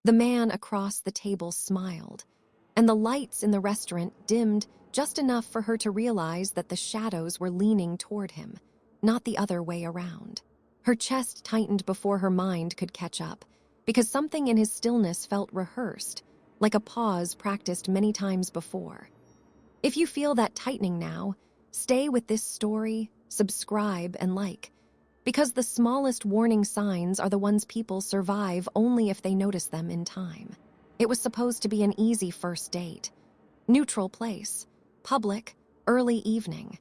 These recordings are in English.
The man across the table smiled, and the lights in the restaurant dimmed just enough for her to realize that the shadows were leaning toward him, not the other way around. Her chest tightened before her mind could catch up, because something in his stillness felt rehearsed, like a pause practiced many times before. If you feel that tightening now, stay with this story, subscribe, and like, because the smallest warning signs are the ones people survive only if they notice them in time. It was supposed to be an easy first date. Neutral place, public, early evening.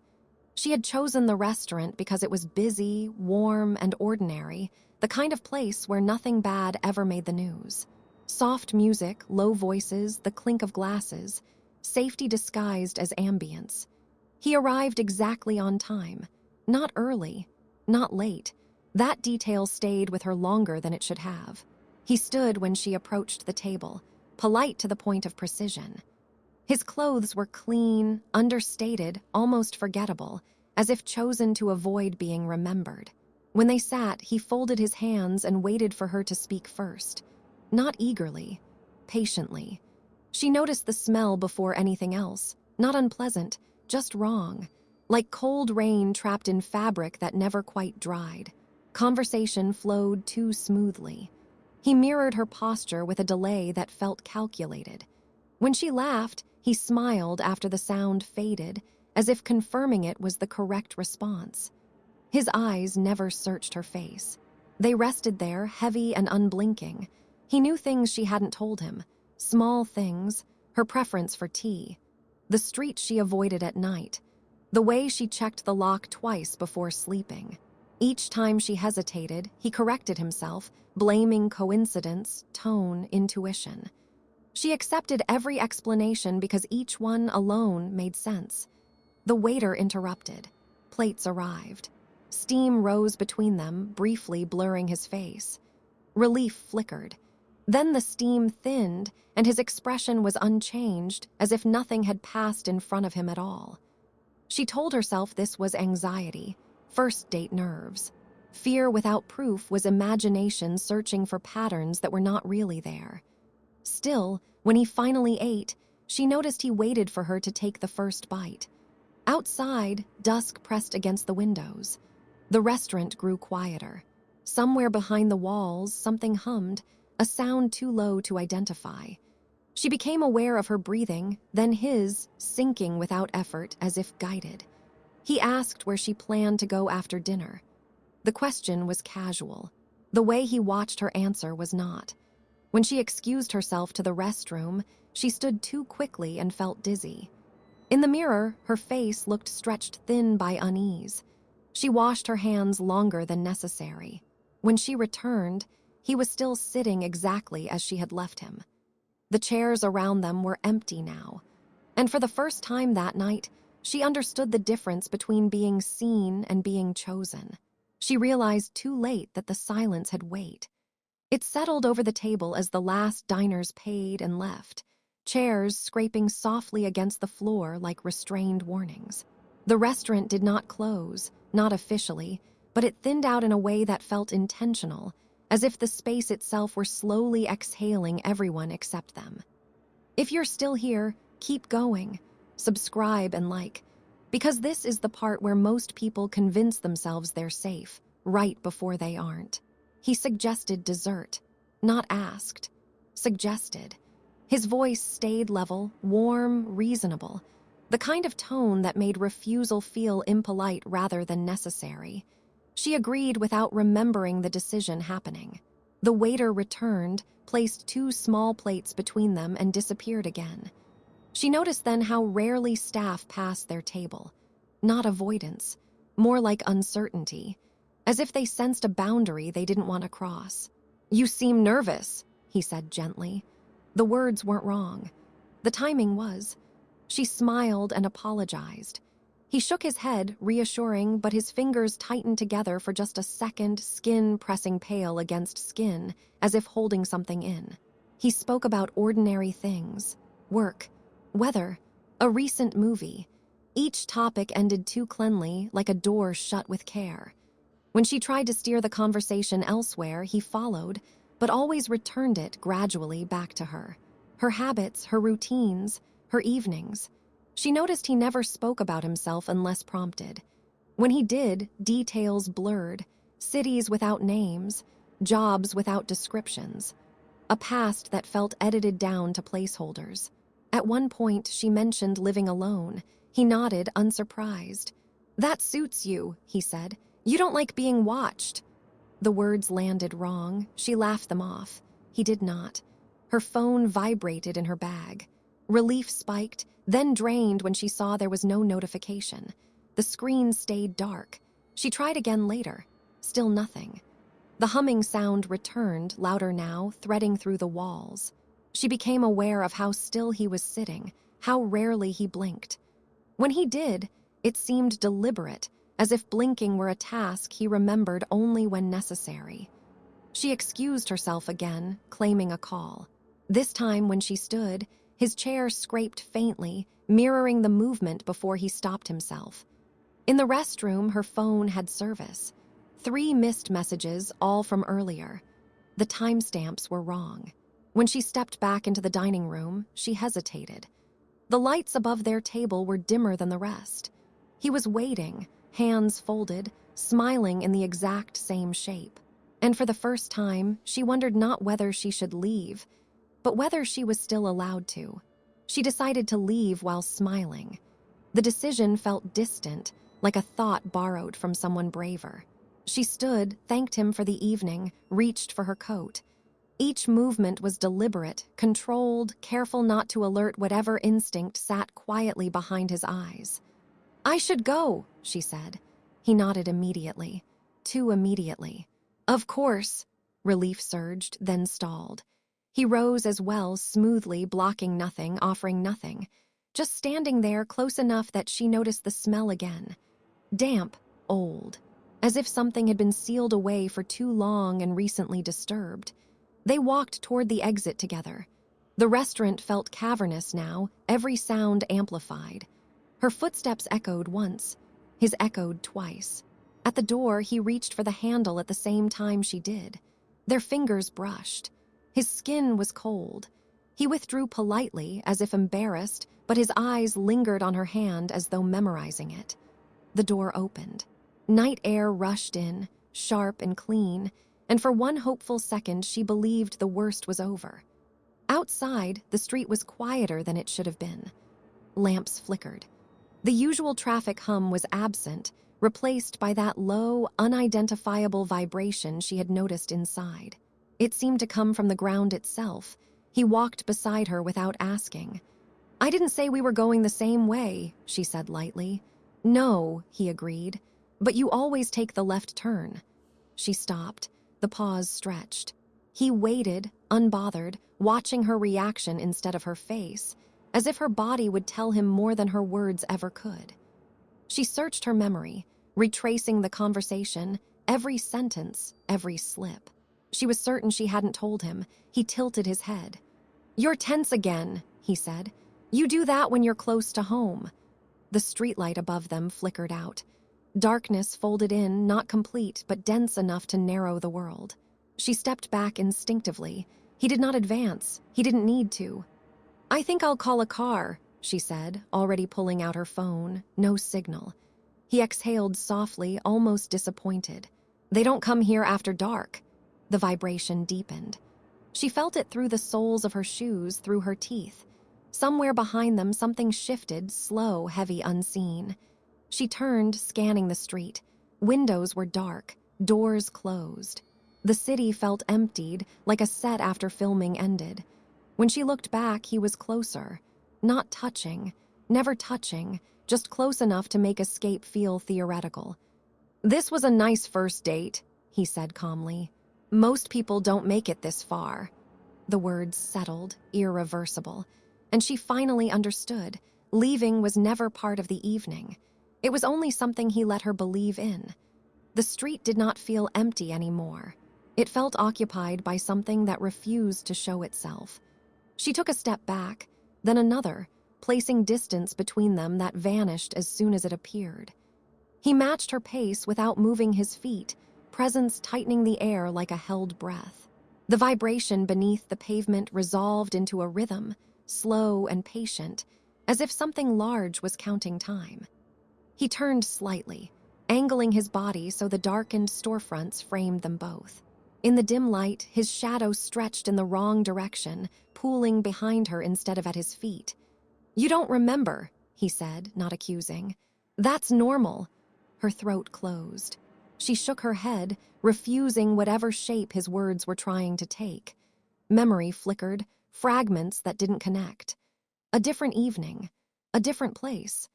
She had chosen the restaurant because it was busy, warm, and ordinary, the kind of place where nothing bad ever made the news. Soft music, low voices, the clink of glasses, safety disguised as ambience. He arrived exactly on time. Not early, not late. That detail stayed with her longer than it should have. He stood when she approached the table, polite to the point of precision. His clothes were clean, understated, almost forgettable, as if chosen to avoid being remembered. When they sat, he folded his hands and waited for her to speak first. Not eagerly, patiently. She noticed the smell before anything else. Not unpleasant, just wrong. Like cold rain trapped in fabric that never quite dried. Conversation flowed too smoothly. He mirrored her posture with a delay that felt calculated. When she laughed, he smiled after the sound faded, as if confirming it was the correct response. His eyes never searched her face. They rested there, heavy and unblinking. He knew things she hadn't told him. Small things, her preference for tea, the street she avoided at night, the way she checked the lock twice before sleeping. Each time she hesitated, he corrected himself, blaming coincidence, tone, intuition. She accepted every explanation because each one alone made sense. The waiter interrupted. Plates arrived. Steam rose between them, briefly blurring his face. Relief flickered. Then the steam thinned, and his expression was unchanged, as if nothing had passed in front of him at all. She told herself this was anxiety, first-date nerves. Fear without proof was imagination searching for patterns that were not really there. Still, when he finally ate, she noticed he waited for her to take the first bite. Outside, dusk pressed against the windows. The restaurant grew quieter. Somewhere behind the walls, something hummed, a sound too low to identify. She became aware of her breathing, then his, sinking without effort, as if guided. He asked where she planned to go after dinner. The question was casual. The way he watched her answer was not. When she excused herself to the restroom, she stood too quickly and felt dizzy. In the mirror, her face looked stretched thin by unease. She washed her hands longer than necessary. When she returned, he was still sitting exactly as she had left him. The chairs around them were empty now, and for the first time that night, she understood the difference between being seen and being chosen. She realized too late that the silence had weight. It settled over the table as the last diners paid and left, chairs scraping softly against the floor like restrained warnings. The restaurant did not close, not officially, but it thinned out in a way that felt intentional, as if the space itself were slowly exhaling everyone except them. If you're still here, keep going, subscribe and like, because this is the part where most people convince themselves they're safe, right before they aren't. He suggested dessert, not asked, suggested. His voice stayed level, warm, reasonable, the kind of tone that made refusal feel impolite rather than necessary. She agreed without remembering the decision happening. The waiter returned, placed 2 small plates between them, and disappeared again. She noticed then how rarely staff passed their table. Not avoidance, more like uncertainty, as if they sensed a boundary they didn't want to cross. "You seem nervous," he said gently. The words weren't wrong. The timing was. She smiled and apologized. He shook his head, reassuring, but his fingers tightened together for just a second, skin pressing pale against skin, as if holding something in. He spoke about ordinary things, work, weather, a recent movie. Each topic ended too cleanly, like a door shut with care. When she tried to steer the conversation elsewhere, he followed, but always returned it gradually back to her. Her habits, her routines, her evenings. She noticed he never spoke about himself unless prompted. When he did, details blurred, cities without names, jobs without descriptions. A past that felt edited down to placeholders. At one point, she mentioned living alone. He nodded, unsurprised. "That suits you," he said. "You don't like being watched." The words landed wrong. She laughed them off. He did not. Her phone vibrated in her bag. Relief spiked, then drained when she saw there was no notification. The screen stayed dark. She tried again later. Still nothing. The humming sound returned, louder now, threading through the walls. She became aware of how still he was sitting, how rarely he blinked. When he did, it seemed deliberate, as if blinking were a task he remembered only when necessary. She excused herself again, claiming a call. This time, when she stood, his chair scraped faintly, mirroring the movement before he stopped himself. In the restroom, her phone had service. 3 missed messages, all from earlier. The timestamps were wrong. When she stepped back into the dining room, she hesitated. The lights above their table were dimmer than the rest. He was waiting, hands folded, smiling in the exact same shape. And for the first time, she wondered not whether she should leave, but whether she was still allowed to. She decided to leave while smiling. The decision felt distant, like a thought borrowed from someone braver. She stood, thanked him for the evening, reached for her coat. Each movement was deliberate, controlled, careful not to alert whatever instinct sat quietly behind his eyes. "I should go," she said. He nodded immediately. Too immediately. "Of course." Relief surged, then stalled. He rose as well, smoothly, blocking nothing, offering nothing. Just standing there close enough that she noticed the smell again. Damp, old. As if something had been sealed away for too long and recently disturbed. They walked toward the exit together. The restaurant felt cavernous now, every sound amplified. Her footsteps echoed once. His echoed twice. At the door, he reached for the handle at the same time she did. Their fingers brushed. His skin was cold. He withdrew politely, as if embarrassed, but his eyes lingered on her hand as though memorizing it. The door opened. Night air rushed in, sharp and clean, and for one hopeful second she believed the worst was over. Outside, the street was quieter than it should have been. Lamps flickered. The usual traffic hum was absent, replaced by that low, unidentifiable vibration she had noticed inside. It seemed to come from the ground itself. He walked beside her without asking. "I didn't say we were going the same way," she said lightly. "No," he agreed, "but you always take the left turn." She stopped. The pause stretched. He waited, unbothered, watching her reaction instead of her face, as if her body would tell him more than her words ever could. She searched her memory, retracing the conversation, every sentence, every slip. She was certain she hadn't told him. He tilted his head. "You're tense again," he said. "You do that when you're close to home." The streetlight above them flickered out. Darkness folded in, not complete, but dense enough to narrow the world. She stepped back instinctively. He did not advance. He didn't need to. "I think I'll call a car," she said, already pulling out her phone. No signal. He exhaled softly, almost disappointed. "They don't come here after dark." The vibration deepened. She felt it through the soles of her shoes, through her teeth. Somewhere behind them, something shifted, slow, heavy, unseen. She turned, scanning the street. Windows were dark, doors closed. The city felt emptied, like a set after filming ended. When she looked back, he was closer. Not touching, never touching, just close enough to make escape feel theoretical. "This was a nice first date," he said calmly. "Most people don't make it this far." The words settled, irreversible, and she finally understood. Leaving was never part of the evening. It was only something he let her believe in. The street did not feel empty anymore. It felt occupied by something that refused to show itself. She took a step back, then another, placing distance between them that vanished as soon as it appeared. He matched her pace without moving his feet, presence tightening the air like a held breath. The vibration beneath the pavement resolved into a rhythm, slow and patient, as if something large was counting time. He turned slightly, angling his body so the darkened storefronts framed them both. In the dim light, his shadow stretched in the wrong direction, pooling behind her instead of at his feet. "You don't remember," he said, not accusing. "That's normal." Her throat closed. She shook her head, refusing whatever shape his words were trying to take. Memory flickered, fragments that didn't connect. A different evening, a different place.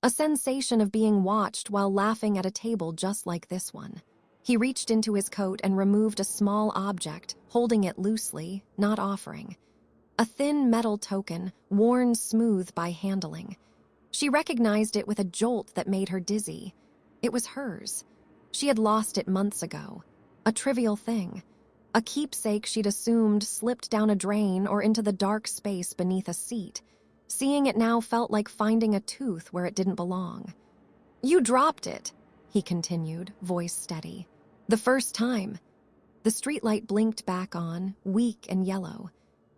A sensation of being watched while laughing at a table just like this one. He reached into his coat and removed a small object, holding it loosely, not offering. A thin metal token, worn smooth by handling. She recognized it with a jolt that made her dizzy. It was hers. She had lost it months ago. A trivial thing. A keepsake she'd assumed slipped down a drain or into the dark space beneath a seat. Seeing it now felt like finding a tooth where it didn't belong. "You dropped it," he continued, voice steady. "The first time." The streetlight blinked back on, weak and yellow.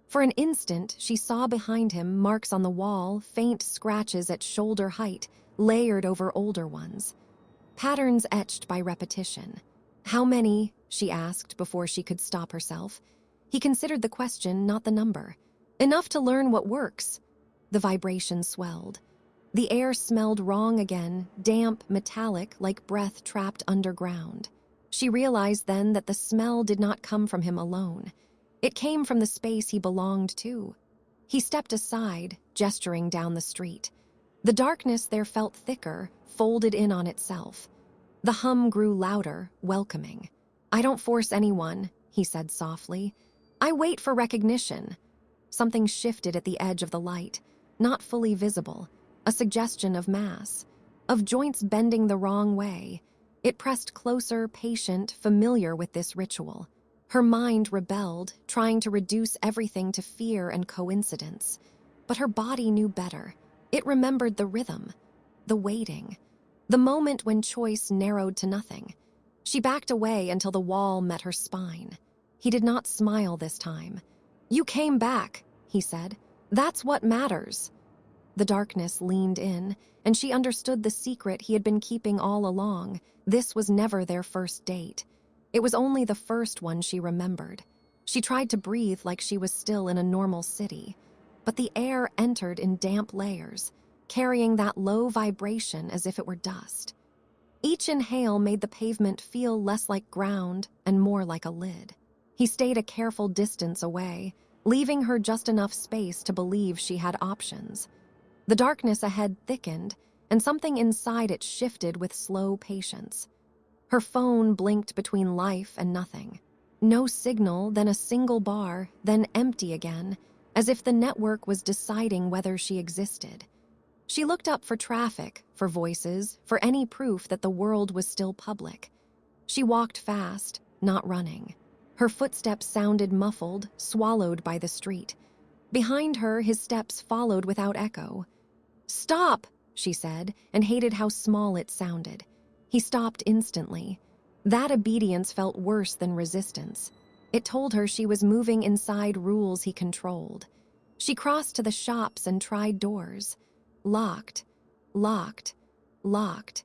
For an instant, she saw behind him marks on the wall, faint scratches at shoulder height, layered over older ones. Patterns etched by repetition. "How many?" she asked before she could stop herself. He considered the question, not the number. "Enough to learn what works." The vibration swelled. The air smelled wrong again, damp, metallic, like breath trapped underground. She realized then that the smell did not come from him alone. It came from the space he belonged to. He stepped aside, gesturing down the street. The darkness there felt thicker, folded in on itself. The hum grew louder, welcoming. "I don't force anyone," he said softly. "I wait for recognition." Something shifted at the edge of the light, not fully visible, a suggestion of mass, of joints bending the wrong way. It pressed closer, patient, familiar with this ritual. Her mind rebelled, trying to reduce everything to fear and coincidence. But her body knew better. It remembered the rhythm, the waiting, the moment when choice narrowed to nothing. She backed away until the wall met her spine. He did not smile this time. "You came back," he said. "That's what matters." The darkness leaned in, and she understood the secret he had been keeping all along. This was never their first date. It was only the first one she remembered. She tried to breathe like she was still in a normal city, but the air entered in damp layers, carrying that low vibration as if it were dust. Each inhale made the pavement feel less like ground and more like a lid. He stayed a careful distance away, leaving her just enough space to believe she had options. The darkness ahead thickened, and something inside it shifted with slow patience. Her phone blinked between life and nothing. No signal, then a single bar, then empty again, as if the network was deciding whether she existed. She looked up for traffic, for voices, for any proof that the world was still public. She walked fast, not running. Her footsteps sounded muffled, swallowed by the street. Behind her, his steps followed without echo. "Stop," she said, and hated how small it sounded. He stopped instantly. That obedience felt worse than resistance. It told her she was moving inside rules he controlled. She crossed to the shops and tried doors. Locked, locked, locked.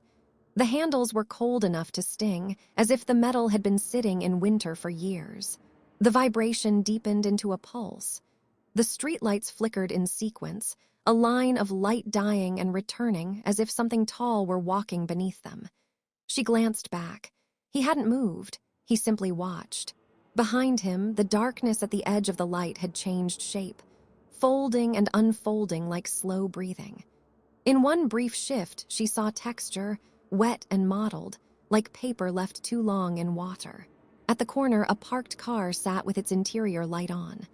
The handles were cold enough to sting, as if the metal had been sitting in winter for years. The vibration deepened into a pulse. The streetlights flickered in sequence, a line of light dying and returning as if something tall were walking beneath them. She glanced back. He hadn't moved. He simply watched. Behind him, the darkness at the edge of the light had changed shape, folding and unfolding like slow breathing. In one brief shift, she saw texture, wet and mottled, like paper left too long in water. At the corner, a parked car sat with its interior light on.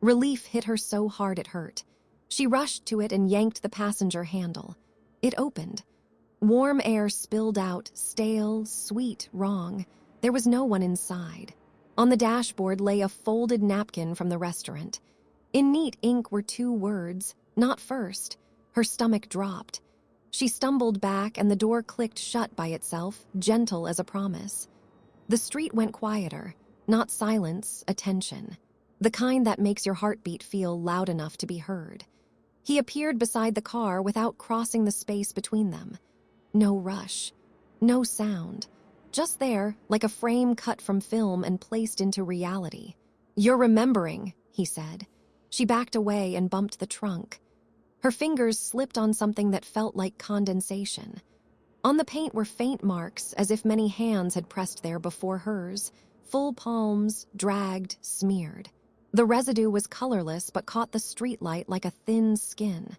Relief hit her so hard it hurt. She rushed to it and yanked the passenger handle. It opened. Warm air spilled out, stale, sweet, wrong. There was no one inside. On the dashboard lay a folded napkin from the restaurant. In neat ink were 2 words, "Not first." Her stomach dropped. She stumbled back and the door clicked shut by itself, gentle as a promise. The street went quieter. Not silence, attention. The kind that makes your heartbeat feel loud enough to be heard. He appeared beside the car without crossing the space between them. No rush. No sound. Just there, like a frame cut from film and placed into reality. "You're remembering," he said. She backed away and bumped the trunk. Her fingers slipped on something that felt like condensation. On the paint were faint marks, as if many hands had pressed there before hers, full palms, dragged, smeared. The residue was colorless but caught the streetlight like a thin skin.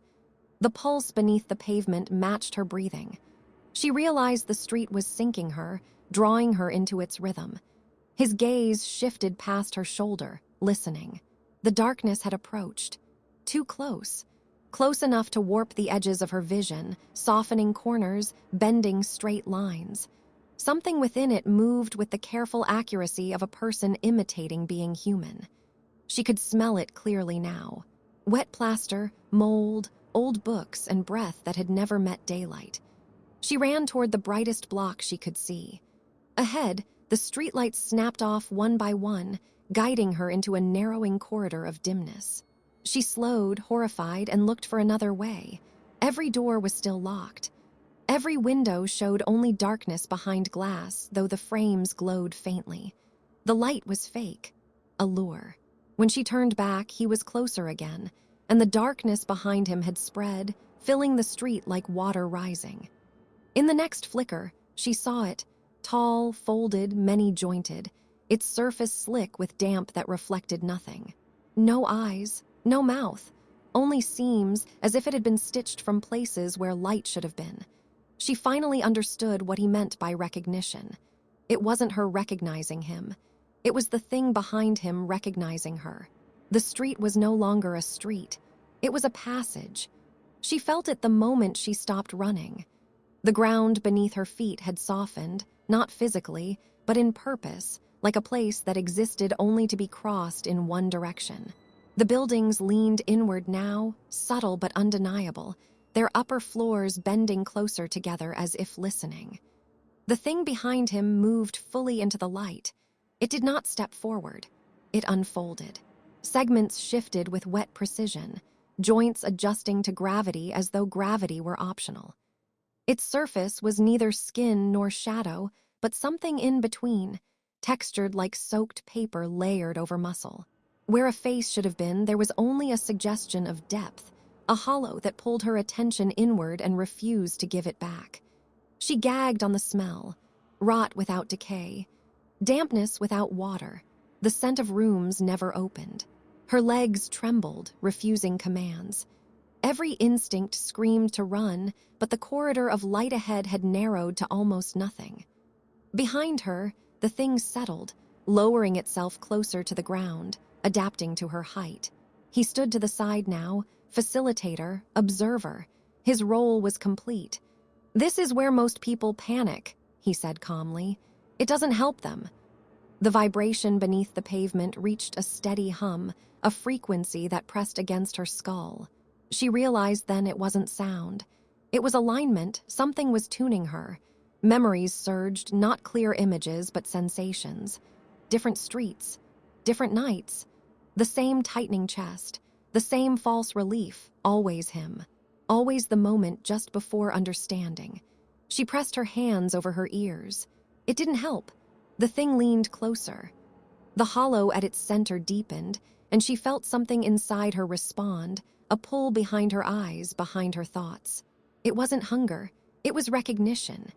The pulse beneath the pavement matched her breathing. She realized the street was sinking her, drawing her into its rhythm. His gaze shifted past her shoulder, listening. The darkness had approached. Too close. Close enough to warp the edges of her vision, softening corners, bending straight lines. Something within it moved with the careful accuracy of a person imitating being human. She could smell it clearly now. Wet plaster, mold, old books, and breath that had never met daylight. She ran toward the brightest block she could see. Ahead, the streetlights snapped off one by one, guiding her into a narrowing corridor of dimness. She slowed, horrified, and looked for another way. Every door was still locked. Every window showed only darkness behind glass, though the frames glowed faintly. The light was fake, a lure. When she turned back, he was closer again, and the darkness behind him had spread, filling the street like water rising. In the next flicker, she saw it, tall, folded, many-jointed, its surface slick with damp that reflected nothing. No eyes, no mouth, only seams as if it had been stitched from places where light should have been. She finally understood what he meant by recognition. It wasn't her recognizing him. It was the thing behind him recognizing her. The street was no longer a street. It was a passage. She felt it the moment she stopped running. The ground beneath her feet had softened, not physically, but in purpose, like a place that existed only to be crossed in one direction. The buildings leaned inward now, subtle but undeniable, their upper floors bending closer together as if listening. The thing behind him moved fully into the light. It did not step forward. It unfolded. Segments shifted with wet precision, joints adjusting to gravity as though gravity were optional. Its surface was neither skin nor shadow, but something in between, textured like soaked paper layered over muscle. Where a face should have been, there was only a suggestion of depth, a hollow that pulled her attention inward and refused to give it back. She gagged on the smell, rot without decay, dampness without water, the scent of rooms never opened. Her legs trembled, refusing commands. Every instinct screamed to run, but the corridor of light ahead had narrowed to almost nothing. Behind her, the thing settled, lowering itself closer to the ground, adapting to her height. He stood to the side now, facilitator, observer. His role was complete. "This is where most people panic," he said calmly. "It doesn't help them." The vibration beneath the pavement reached a steady hum, a frequency that pressed against her skull. She realized then it wasn't sound. It was alignment, something was tuning her. Memories surged, not clear images, but sensations. Different streets, different nights. The same tightening chest, the same false relief, always him. Always the moment just before understanding. She pressed her hands over her ears. It didn't help. The thing leaned closer. The hollow at its center deepened, and she felt something inside her respond, a pull behind her eyes, behind her thoughts. It wasn't hunger, it was recognition.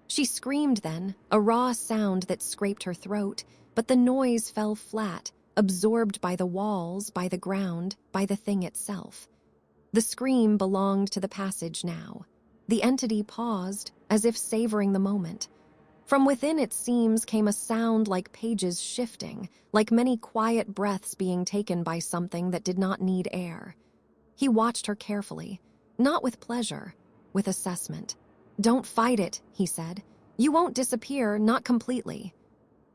She screamed then, a raw sound that scraped her throat, but the noise fell flat, absorbed by the walls, by the ground, by the thing itself. The scream belonged to the passage now. The entity paused, as if savoring the moment. From within its seams came a sound like pages shifting, like many quiet breaths being taken by something that did not need air. He watched her carefully, not with pleasure, with assessment. "Don't fight it," he said. "You won't disappear, not completely."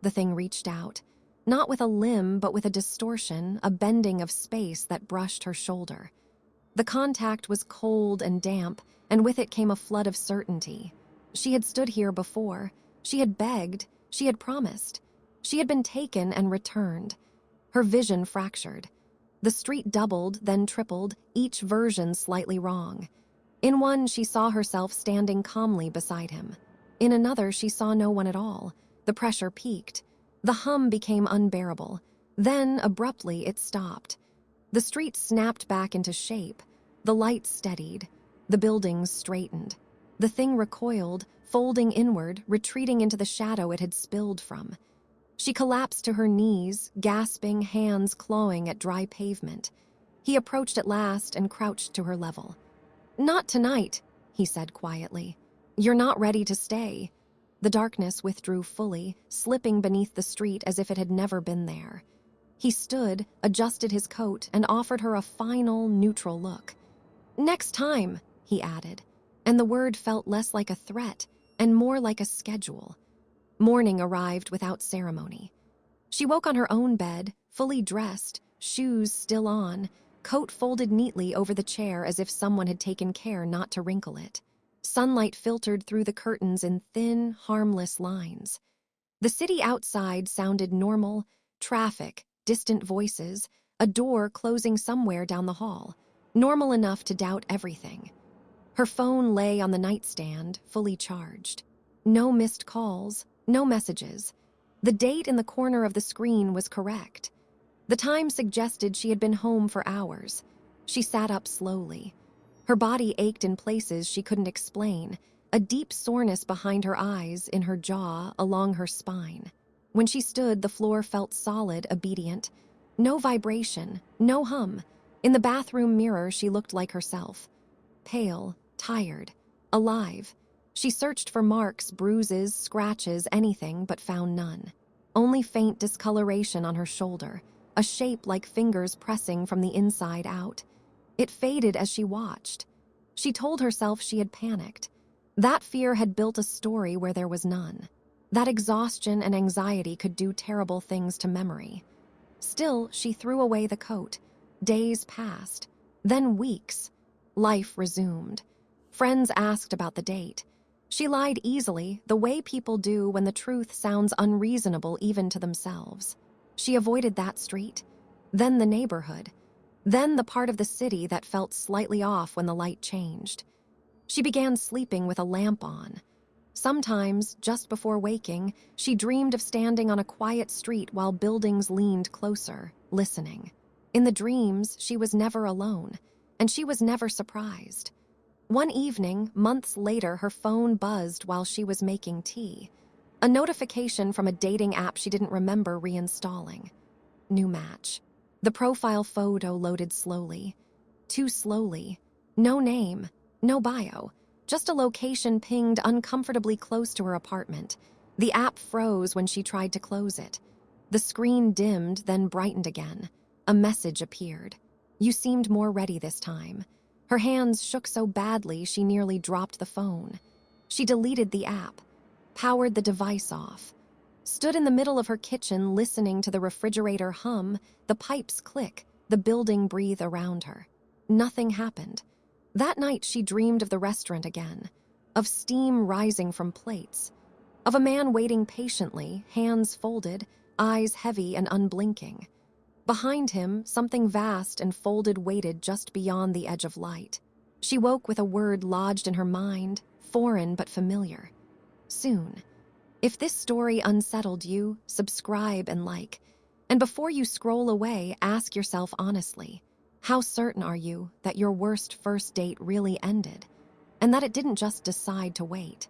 The thing reached out, not with a limb but with a distortion, a bending of space that brushed her shoulder. The contact was cold and damp, and with it came a flood of certainty. She had stood here before. She had begged. She had promised. She had been taken and returned. Her vision fractured. The street doubled, then tripled, each version slightly wrong. In one, she saw herself standing calmly beside him. In another, she saw no one at all. The pressure peaked. The hum became unbearable. Then, abruptly, it stopped. The street snapped back into shape. The lights steadied. The buildings straightened. The thing recoiled, folding inward, retreating into the shadow it had spilled from. She collapsed to her knees, gasping, hands clawing at dry pavement. He approached at last and crouched to her level. "Not tonight," he said quietly. "You're not ready to stay." The darkness withdrew fully, slipping beneath the street as if it had never been there. He stood, adjusted his coat, and offered her a final, neutral look. "Next time," he added, and the word felt less like a threat and more like a schedule. Morning arrived without ceremony. She woke on her own bed, fully dressed, shoes still on, coat folded neatly over the chair as if someone had taken care not to wrinkle it. Sunlight filtered through the curtains in thin, harmless lines. The city outside sounded normal, traffic, distant voices, a door closing somewhere down the hall, normal enough to doubt everything. Her phone lay on the nightstand, fully charged. No missed calls, no messages. The date in the corner of the screen was correct. The time suggested she had been home for hours. She sat up slowly. Her body ached in places she couldn't explain, a deep soreness behind her eyes, in her jaw, along her spine. When she stood, the floor felt solid, obedient. No vibration, no hum. In the bathroom mirror, she looked like herself. Pale, tired, alive. She searched for marks, bruises, scratches, anything, but found none. Only faint discoloration on her shoulder, a shape like fingers pressing from the inside out. It faded as she watched. She told herself she had panicked. That fear had built a story where there was none. That exhaustion and anxiety could do terrible things to memory. Still, she threw away the coat. Days passed. Then weeks. Life resumed. Friends asked about the date. She lied easily, the way people do when the truth sounds unreasonable even to themselves. She avoided that street, then the neighborhood, then the part of the city that felt slightly off when the light changed. She began sleeping with a lamp on. Sometimes, just before waking, she dreamed of standing on a quiet street while buildings leaned closer, listening. In the dreams, she was never alone, and she was never surprised. One evening, months later, her phone buzzed while she was making tea. A notification from a dating app she didn't remember reinstalling. New match. The profile photo loaded slowly. Too slowly. No name, no bio. Just a location pinged uncomfortably close to her apartment. The app froze when she tried to close it. The screen dimmed, then brightened again. A message appeared. "You seemed more ready this time." Her hands shook so badly she nearly dropped the phone. She deleted the app, powered the device off, stood in the middle of her kitchen listening to the refrigerator hum, the pipes click, the building breathe around her. Nothing happened. That night she dreamed of the restaurant again, of steam rising from plates, of a man waiting patiently, hands folded, eyes heavy and unblinking. Behind him, something vast and folded waited just beyond the edge of light. She woke with a word lodged in her mind, foreign but familiar. Soon. If this story unsettled you, subscribe and like. And before you scroll away, ask yourself honestly, how certain are you that your worst first date really ended, and that it didn't just decide to wait?